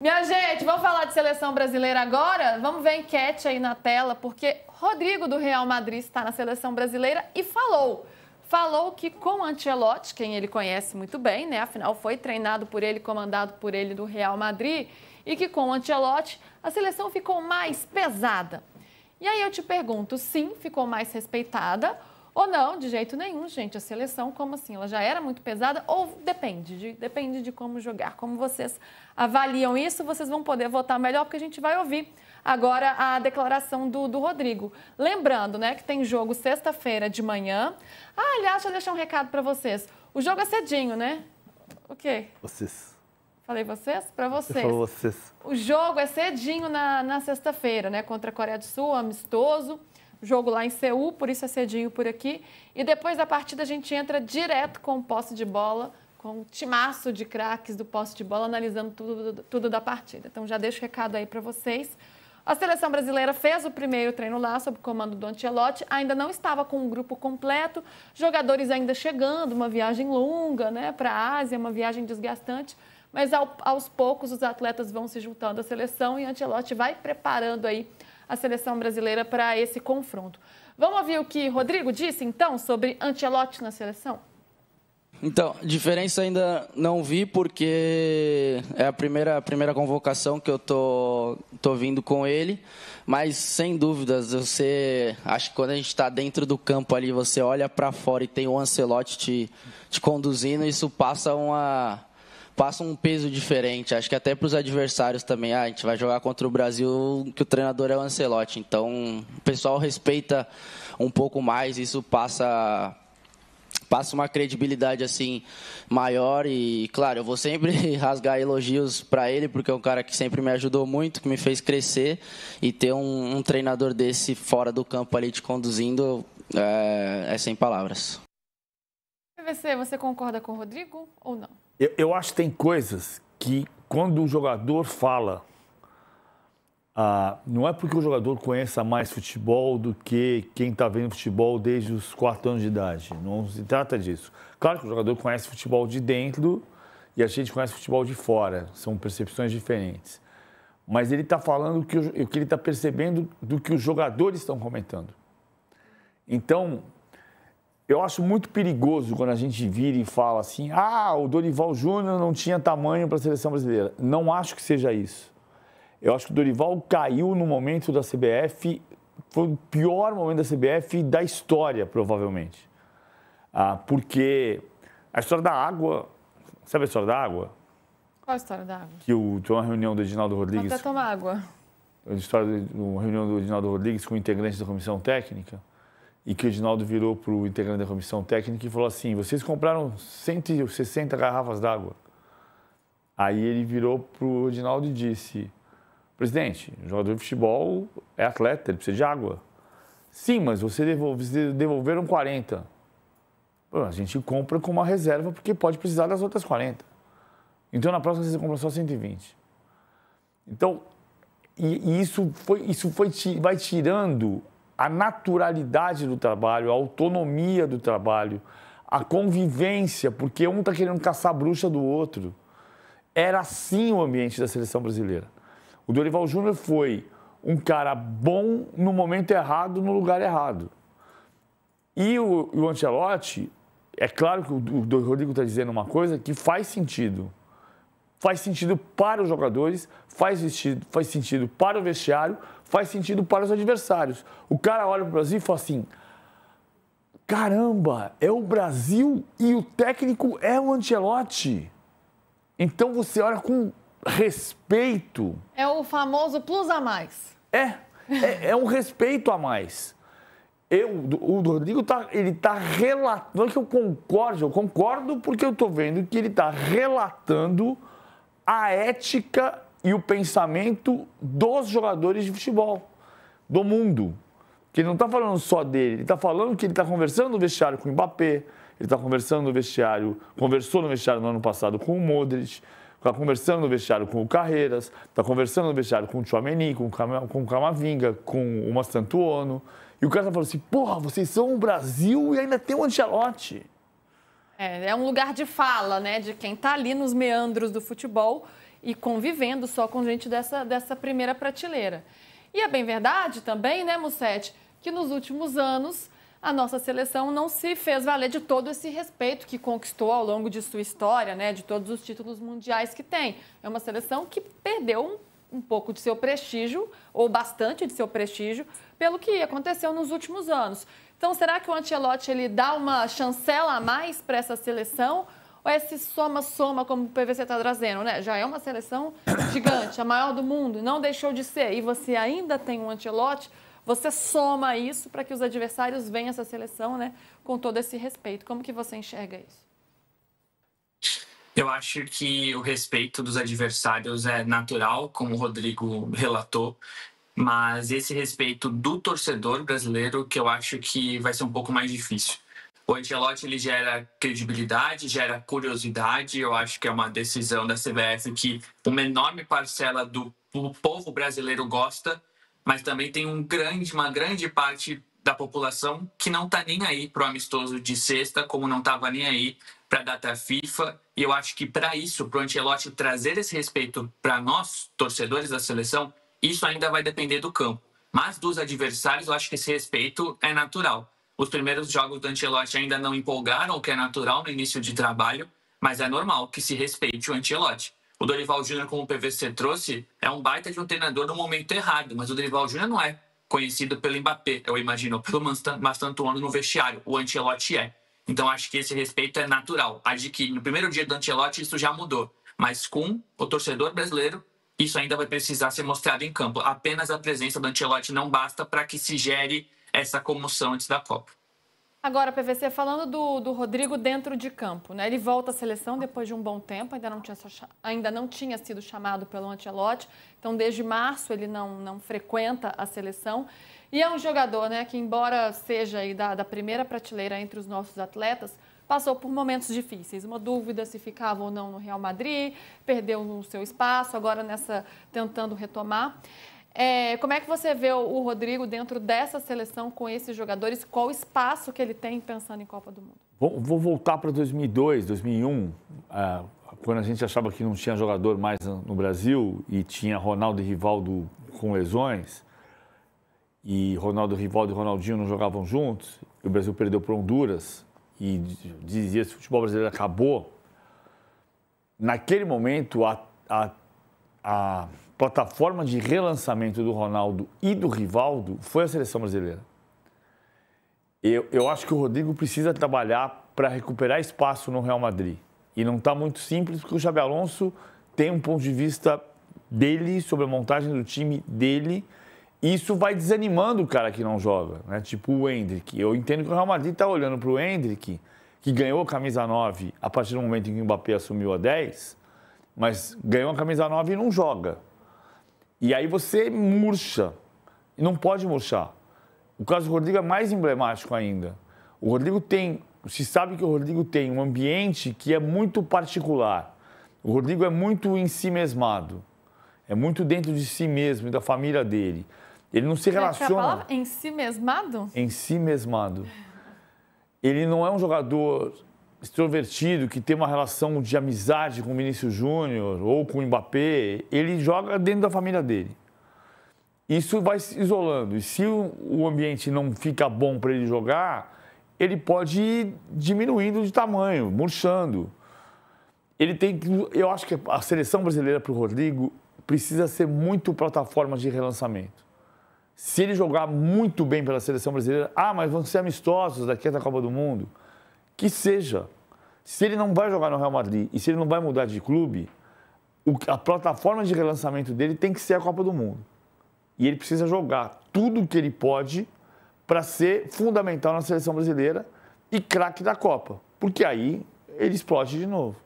Minha gente, vamos falar de seleção brasileira agora? Vamos ver a enquete aí na tela, porque Rodrigo do Real Madrid está na seleção brasileira e falou que com Ancelotti, quem ele conhece muito bem, né? Afinal, foi treinado por ele, comandado por ele do Real Madrid, e que com Ancelotti a seleção ficou mais pesada. E aí eu te pergunto, sim, ficou mais respeitada ou não? De jeito nenhum, gente. A seleção, como assim? Ela já era muito pesada ou depende de como jogar. Como vocês avaliam isso, vocês vão poder votar melhor, porque a gente vai ouvir agora a declaração do Rodrigo. Lembrando, né, que tem jogo sexta-feira de manhã. Aliás, deixa eu deixar um recado para vocês. O jogo é cedinho, né? O quê? Vocês. Falei vocês? Para vocês. Você falou vocês. O jogo é cedinho na sexta-feira, né? Contra a Coreia do Sul, amistoso. Jogo lá em Seul, por isso é cedinho por aqui. E depois da partida a gente entra direto com o posse de bola, com o timaço de craques do posse de bola, analisando tudo da partida. Então já deixo o recado aí para vocês. A seleção brasileira fez o primeiro treino lá, sob o comando do Ancelotti. Ainda não estava com o grupo completo, jogadores ainda chegando, uma viagem longa, né, para a Ásia, uma viagem desgastante. Mas aos poucos os atletas vão se juntando à seleção e Ancelotti vai preparando aí a seleção brasileira para esse confronto. Vamos ouvir o que Rodrigo disse, então, sobre Ancelotti na seleção? Então, diferença ainda não vi, porque é a primeira convocação que eu tô vindo com ele, mas sem dúvidas, acho que quando a gente está dentro do campo ali, você olha para fora e tem o Ancelotti te conduzindo, isso passa um peso diferente. Acho que até para os adversários também. A gente vai jogar contra o Brasil, que o treinador é o Ancelotti. Então, o pessoal respeita um pouco mais. Isso passa uma credibilidade assim maior. E, claro, eu vou sempre rasgar elogios para ele, porque é um cara que sempre me ajudou muito, que me fez crescer. E ter um treinador desse fora do campo ali te conduzindo é sem palavras. PVC, você concorda com o Rodrigo ou não? Eu acho que tem coisas que, quando o jogador fala, não é porque o jogador conheça mais futebol do que quem está vendo futebol desde os 4 anos de idade. Não se trata disso. Claro que o jogador conhece futebol de dentro e a gente conhece futebol de fora. São percepções diferentes. Mas ele está falando o que ele está percebendo do que os jogadores estão comentando. Então, eu acho muito perigoso quando a gente vira e fala assim, o Dorival Júnior não tinha tamanho para a seleção brasileira. Não acho que seja isso. Eu acho que o Dorival caiu no momento da CBF, foi o pior momento da CBF da história, provavelmente. Porque a história da água, sabe a história da água? Qual a história da água? Que tem uma reunião do Edinaldo Rodrigues. Até tomar água. Uma reunião do Edinaldo Rodrigues com integrantes da comissão técnica. E que o Edinaldo virou para o integrante da comissão técnica e falou assim, vocês compraram 160 garrafas d'água. Aí ele virou para o Edinaldo e disse, presidente, o jogador de futebol é atleta, ele precisa de água. Sim, mas vocês devolveram 40. A gente compra com uma reserva porque pode precisar das outras 40. Então, na próxima, você compra só 120. Então, isso vai tirando a naturalidade do trabalho, a autonomia do trabalho, a convivência, porque um está querendo caçar a bruxa do outro. Era assim o ambiente da seleção brasileira. O Dorival Júnior foi um cara bom no momento errado, no lugar errado. E o Ancelotti, é claro que o Rodrigo está dizendo uma coisa que faz sentido. Faz sentido para os jogadores, faz sentido para o vestiário, faz sentido para os adversários. O cara olha para o Brasil e fala assim, caramba, é o Brasil e o técnico é o Ancelotti. Então você olha com respeito. É o famoso plus a mais. É um respeito a mais. O Rodrigo está relatando, não é que eu concordo porque eu estou vendo que ele está relatando a ética e o pensamento dos jogadores de futebol, do mundo. Que ele não está falando só dele, ele está falando que ele está conversando no vestiário com o Mbappé, ele está conversou no vestiário no ano passado com o Modric, está conversando no vestiário com o Carreiras, está conversando no vestiário com o Tchouaméni, com o Camavinga, com o Mastantuono. E o cara está falando assim, porra, vocês são o Brasil e ainda tem o Ancelotti. É um lugar de fala, né, de quem está ali nos meandros do futebol e convivendo só com gente dessa primeira prateleira. E é bem verdade também, né, Mussete, que nos últimos anos a nossa seleção não se fez valer de todo esse respeito que conquistou ao longo de sua história, né, de todos os títulos mundiais que tem. É uma seleção que perdeu um pouco de seu prestígio, ou bastante de seu prestígio, pelo que aconteceu nos últimos anos. Então, será que o Ancelotti ele dá uma chancela a mais para essa seleção? Ou esse soma-soma, como o PVC está trazendo, né? Já é uma seleção gigante, a maior do mundo, não deixou de ser. E você ainda tem um Ancelotti, você soma isso para que os adversários venham essa seleção, né, com todo esse respeito. Como que você enxerga isso? Eu acho que o respeito dos adversários é natural, como o Rodrigo relatou, mas esse respeito do torcedor brasileiro que eu acho que vai ser um pouco mais difícil. O Ancelotti ele gera credibilidade, gera curiosidade. Eu acho que é uma decisão da CBF que uma enorme parcela do povo brasileiro gosta, mas também tem uma grande parte da população que não está nem aí para o amistoso de sexta, como não estava nem aí para a data FIFA. E eu acho que para isso, para o Ancelotti trazer esse respeito para nós, torcedores da seleção, isso ainda vai depender do campo. Mas dos adversários, eu acho que esse respeito é natural. Os primeiros jogos do Ancelotti ainda não empolgaram, o que é natural no início de trabalho, mas é normal que se respeite o Ancelotti. O Dorival Júnior, como o PVC trouxe, é um baita de um treinador no momento errado, mas o Dorival Júnior não é conhecido pelo Mbappé, eu imagino, pelo Mastantuono no vestiário. O Ancelotti é. Então, acho que esse respeito é natural. Acho que no primeiro dia do Ancelotti isso já mudou, mas com o torcedor brasileiro, isso ainda vai precisar ser mostrado em campo. Apenas a presença do Ancelotti não basta para que se gere essa comoção antes da Copa. Agora, PVC, falando do Rodrigo dentro de campo, né? Ele volta à seleção depois de um bom tempo, ainda não tinha sido chamado pelo Ancelotti, então desde março ele não frequenta a seleção. E é um jogador, né, que embora seja aí da primeira prateleira entre os nossos atletas, passou por momentos difíceis, uma dúvida se ficava ou não no Real Madrid, perdeu no seu espaço, agora tentando retomar. Como é que você vê o Rodrigo dentro dessa seleção com esses jogadores? Qual o espaço que ele tem pensando em Copa do Mundo? Vou voltar para 2002, 2001, quando a gente achava que não tinha jogador mais no Brasil e tinha Ronaldo e Rivaldo com lesões, e Ronaldo, Rivaldo e Ronaldinho não jogavam juntos, e o Brasil perdeu para Honduras, e dizia que o futebol brasileiro acabou. Naquele momento, a plataforma de relançamento do Ronaldo e do Rivaldo foi a seleção brasileira. Eu acho que o Rodrigo precisa trabalhar para recuperar espaço no Real Madrid. E não está muito simples, porque o Xabi Alonso tem um ponto de vista dele sobre a montagem do time dele. E isso vai desanimando o cara que não joga, né? Tipo o Endrick. Eu entendo que o Real Madrid está olhando para o Endrick, que ganhou a camisa 9 a partir do momento em que o Mbappé assumiu a 10, mas ganhou a camisa 9 e não joga. E aí você murcha. E não pode murchar. O caso do Rodrigo é mais emblemático ainda. O Rodrigo se sabe que o Rodrigo tem um ambiente que é muito particular. O Rodrigo é muito ensimesmado. É muito dentro de si mesmo e da família dele. Ele não se relaciona... É a palavra ensimesmado? Ensimesmado. Ele não é um jogador extrovertido que tem uma relação de amizade com o Vinícius Júnior ou com o Mbappé. Ele joga dentro da família dele. Isso vai se isolando. E se o ambiente não fica bom para ele jogar, ele pode ir diminuindo de tamanho, murchando. Eu acho que a seleção brasileira para o Rodrigo precisa ser muito plataforma de relançamento. Se ele jogar muito bem pela seleção brasileira, mas vão ser amistosos daqui até a Copa do Mundo, que seja. Se ele não vai jogar no Real Madrid e se ele não vai mudar de clube, a plataforma de relançamento dele tem que ser a Copa do Mundo. E ele precisa jogar tudo o que ele pode para ser fundamental na seleção brasileira e craque da Copa. Porque aí ele explode de novo.